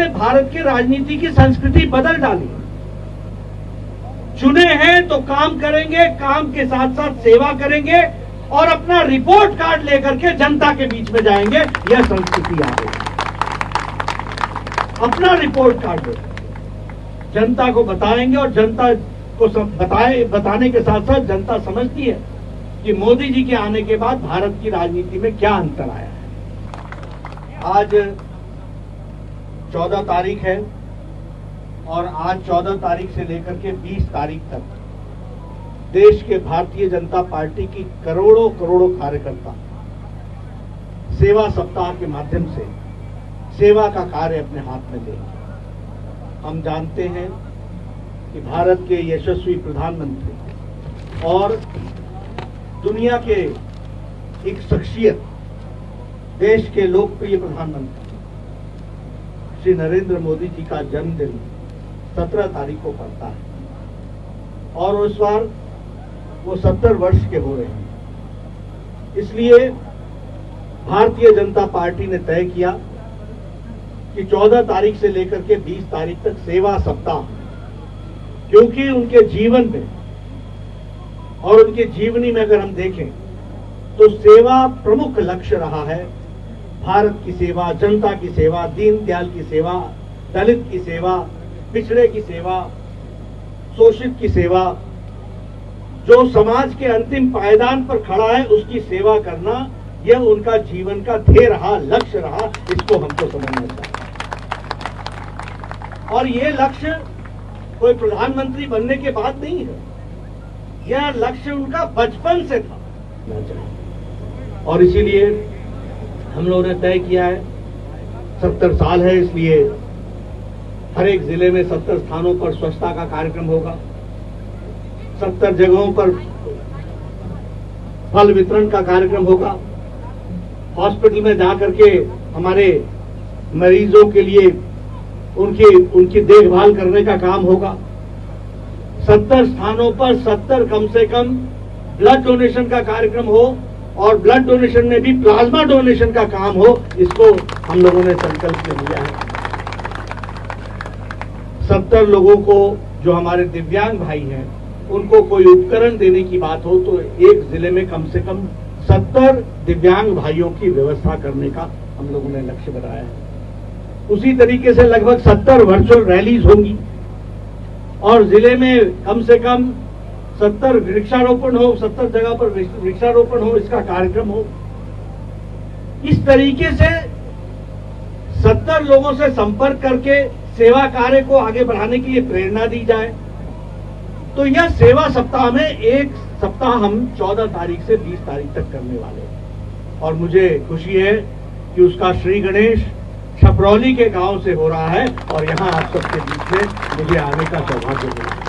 भारत के राजनीति की संस्कृति बदल डाली। चुने हैं तो काम करेंगे, काम के साथ साथ सेवा करेंगे और अपना रिपोर्ट कार्ड लेकर के जनता के बीच में जाएंगे। यह संस्कृति आ गई। अपना रिपोर्ट कार्ड जनता को बताएंगे और जनता को बताने के साथ साथ जनता समझती है कि मोदी जी के आने के बाद भारत की राजनीति में क्या अंतर आया है। आज 14 तारीख है और आज 14 तारीख से लेकर के 20 तारीख तक देश के भारतीय जनता पार्टी की करोड़ों करोड़ों कार्यकर्ता सेवा सप्ताह के माध्यम से सेवा का कार्य अपने हाथ में लेंगे। हम जानते हैं कि भारत के यशस्वी प्रधानमंत्री और दुनिया के एक शख्सियत, देश के लोकप्रिय प्रधानमंत्री श्री नरेंद्र मोदी जी का जन्मदिन 17 तारीख को पड़ता है और इस बार वो 70 वर्ष के हो रहे हैं। इसलिए भारतीय जनता पार्टी ने तय किया कि 14 तारीख से लेकर के 20 तारीख तक सेवा सप्ताह, क्योंकि उनके जीवन में और उनके जीवनी में अगर हम देखें तो सेवा प्रमुख लक्ष्य रहा है। भारत की सेवा, जनता की सेवा, दीनदयाल की सेवा, दलित की सेवा, पिछड़े की सेवा, शोषित की सेवा, जो समाज के अंतिम पायदान पर खड़ा है उसकी सेवा करना, यह उनका जीवन का ध्येय रहा, लक्ष्य रहा। इसको हमको समझना चाहिए। और ये लक्ष्य कोई प्रधानमंत्री बनने के बाद नहीं है, यह लक्ष्य उनका बचपन से था। और इसीलिए हम लोगों ने तय किया है, 70 साल है, इसलिए हर एक जिले में 70 स्थानों पर स्वच्छता का कार्यक्रम होगा। 70 जगहों पर फल वितरण का कार्यक्रम होगा। हॉस्पिटल में जाकर के हमारे मरीजों के लिए उनकी देखभाल करने का काम होगा। 70 स्थानों पर 70 कम से कम ब्लड डोनेशन का कार्यक्रम हो और ब्लड डोनेशन में भी प्लाज्मा डोनेशन का काम हो। इसको हम लोगों ने संकल्प लिया है। 70 लोगों को, जो हमारे दिव्यांग भाई हैं, उनको कोई उपकरण देने की बात हो तो एक जिले में कम से कम 70 दिव्यांग भाइयों की व्यवस्था करने का हम लोगों ने लक्ष्य बनाया है। उसी तरीके से लगभग 70 वर्चुअल रैलीज होंगी और जिले में कम से कम 70 वृक्षारोपण हो, 70 जगह पर वृक्षारोपण हो, इसका कार्यक्रम हो। इस तरीके से 70 लोगों से संपर्क करके सेवा कार्य को आगे बढ़ाने के लिए प्रेरणा दी जाए। तो यह सेवा सप्ताह में एक सप्ताह हम 14 तारीख से 20 तारीख तक करने वाले हैं और मुझे खुशी है कि उसका श्री गणेश छपरौली के गांव से हो रहा है और यहां आप सबके बीच में मुझे आने का सौभाग्य मिला।